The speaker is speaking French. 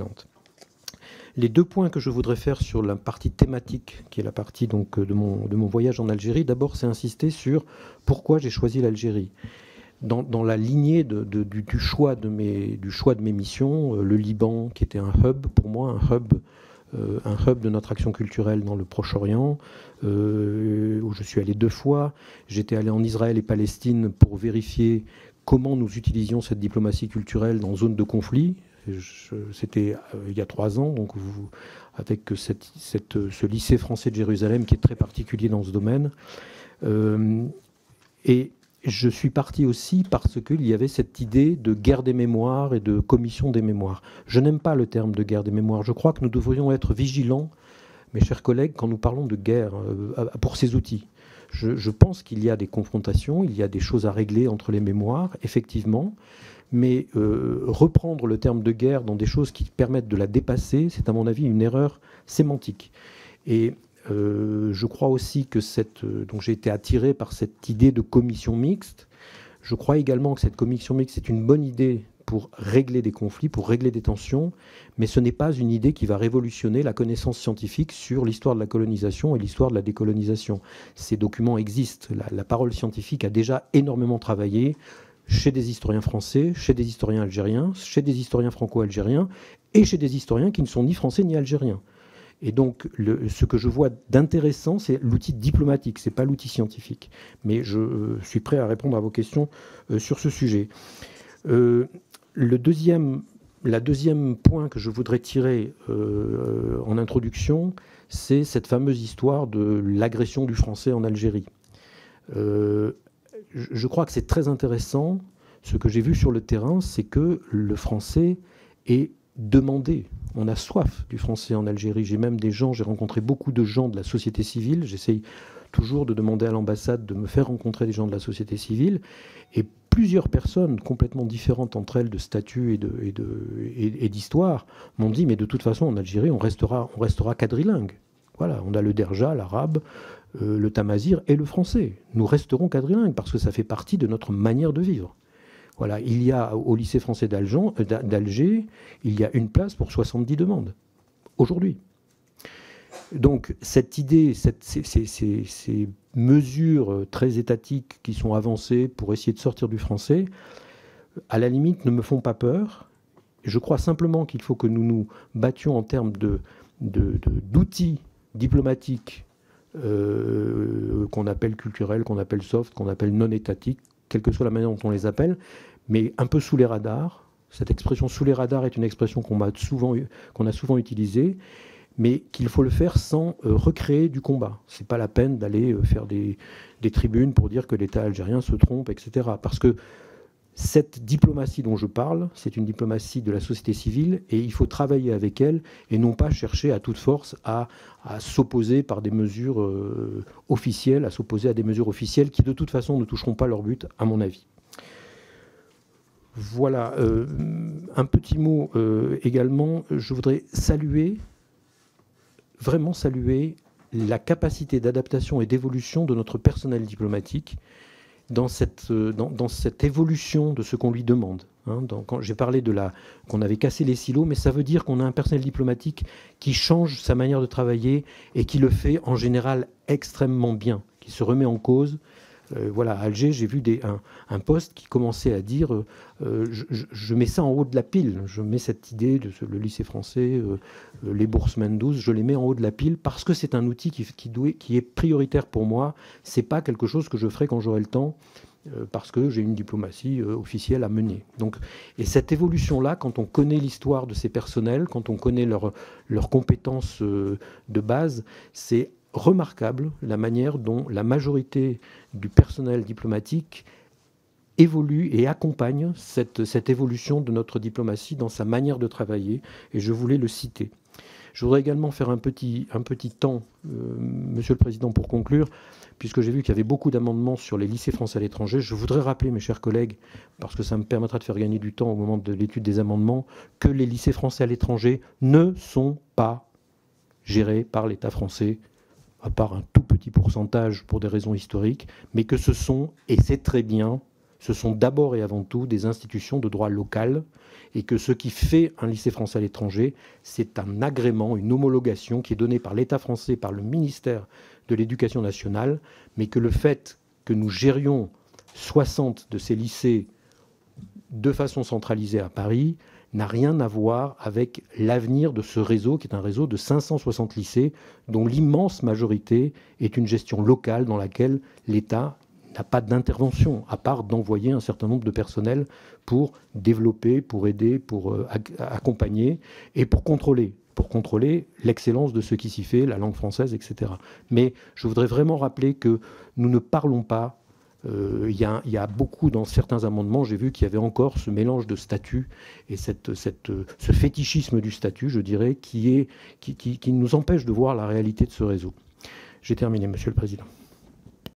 pertinente. Les deux points que je voudrais faire sur la partie thématique, qui est la partie donc, de mon voyage en Algérie, d'abord c'est insister sur pourquoi j'ai choisi l'Algérie. Dans la lignée du choix de mes missions, le Liban, qui était un hub, pour moi, un hub de notre action culturelle dans le Proche-Orient, où je suis allé 2 fois. J'étais allé en Israël et Palestine pour vérifier comment nous utilisions cette diplomatie culturelle dans zone de conflit. C'était il y a 3 ans, donc avec ce lycée français de Jérusalem qui est très particulier dans ce domaine. Et je suis parti aussi parce qu'il y avait cette idée de guerre des mémoires et de commission des mémoires. Je n'aime pas le terme de guerre des mémoires. Je crois que nous devrions être vigilants, mes chers collègues, quand nous parlons de guerre pour ces outils. Je pense qu'il y a des confrontations, il y a des choses à régler entre les mémoires, effectivement, mais reprendre le terme de guerre dans des choses qui permettent de la dépasser, c'est à mon avis une erreur sémantique. Et je crois aussi que donc j'ai été attiré par cette idée de commission mixte. Je crois également que cette commission mixte est une bonne idée pour régler des conflits, pour régler des tensions, mais ce n'est pas une idée qui va révolutionner la connaissance scientifique sur l'histoire de la colonisation et l'histoire de la décolonisation. Ces documents existent. La parole scientifique a déjà énormément travaillé chez des historiens français, chez des historiens algériens, chez des historiens franco-algériens et chez des historiens qui ne sont ni français ni algériens. Et donc, ce que je vois d'intéressant, c'est l'outil diplomatique, ce n'est pas l'outil scientifique. Mais je suis prêt à répondre à vos questions sur ce sujet. La deuxième point que je voudrais tirer en introduction, c'est cette fameuse histoire de l'agression du français en Algérie. Je crois que c'est très intéressant. Ce que j'ai vu sur le terrain, c'est que le français est demandé. On a soif du français en Algérie. J'ai rencontré beaucoup de gens de la société civile. J'essaye toujours de demander à l'ambassade de me faire rencontrer des gens de la société civile. Et plusieurs personnes complètement différentes entre elles de statut et d'histoire m'ont dit, mais de toute façon, en Algérie, on restera quadrilingue. Voilà, on a le derja, l'arabe, le tamazir et le français. Nous resterons quadrilingues parce que ça fait partie de notre manière de vivre. Voilà, il y a au lycée français d'Alger, il y a une place pour 70 demandes, aujourd'hui. Donc cette idée, ces mesures très étatiques qui sont avancées pour essayer de sortir du français, à la limite ne me font pas peur. Je crois simplement qu'il faut que nous nous battions en termes d'outils diplomatiques qu'on appelle culturels, qu'on appelle soft, qu'on appelle non étatiques, quelle que soit la manière dont on les appelle, mais un peu sous les radars. Cette expression sous les radars est une expression qu'on a souvent utilisée, mais qu'il faut le faire sans recréer du combat. Ce n'est pas la peine d'aller faire des tribunes pour dire que l'État algérien se trompe, etc. Parce que cette diplomatie dont je parle, c'est une diplomatie de la société civile et il faut travailler avec elle et non pas chercher à toute force à s'opposer par des mesures officielles, à s'opposer à des mesures officielles qui de toute façon ne toucheront pas leur but, à mon avis. Voilà, un petit mot également, je voudrais vraiment saluer la capacité d'adaptation et d'évolution de notre personnel diplomatique dans cette évolution de ce qu'on lui demande. Quand j'ai parlé qu'on avait cassé les silos, mais ça veut dire qu'on a un personnel diplomatique qui change sa manière de travailler et qui le fait en général extrêmement bien, qui se remet en cause. Voilà, à Alger, j'ai vu un poste qui commençait à dire je mets ça en haut de la pile, je mets cette idée de le lycée français, les bourses Mendouz, je les mets en haut de la pile parce que c'est un outil qui est prioritaire pour moi. C'est pas quelque chose que je ferai quand j'aurai le temps parce que j'ai une diplomatie officielle à mener. Donc, et cette évolution-là, quand on connaît l'histoire de ces personnels, quand on connaît leurs compétences de base, c'est remarquable la manière dont la majorité du personnel diplomatique évolue et accompagne cette évolution de notre diplomatie dans sa manière de travailler, et je voulais le citer. Je voudrais également faire un petit temps, Monsieur le Président, pour conclure, puisque j'ai vu qu'il y avait beaucoup d'amendements sur les lycées français à l'étranger. Je voudrais rappeler, mes chers collègues, parce que ça me permettra de faire gagner du temps au moment de l'étude des amendements, que les lycées français à l'étranger ne sont pas gérés par l'État français, à part un tout petit pourcentage pour des raisons historiques, mais que ce sont, et c'est très bien, ce sont d'abord et avant tout des institutions de droit local, et que ce qui fait un lycée français à l'étranger, c'est un agrément, une homologation qui est donnée par l'État français, par le ministère de l'Éducation nationale, mais que le fait que nous gérions 60 de ces lycées de façon centralisée à Paris n'a rien à voir avec l'avenir de ce réseau, qui est un réseau de 560 lycées, dont l'immense majorité est une gestion locale dans laquelle l'État n'a pas d'intervention, à part d'envoyer un certain nombre de personnels pour développer, pour aider, pour accompagner et pour contrôler l'excellence de ce qui s'y fait, la langue française, etc. Mais je voudrais vraiment rappeler que nous ne parlons pas, il y a beaucoup dans certains amendements, j'ai vu qu'il y avait encore ce mélange de statut et ce fétichisme du statut, je dirais, qui nous empêche de voir la réalité de ce réseau. J'ai terminé, Monsieur le Président.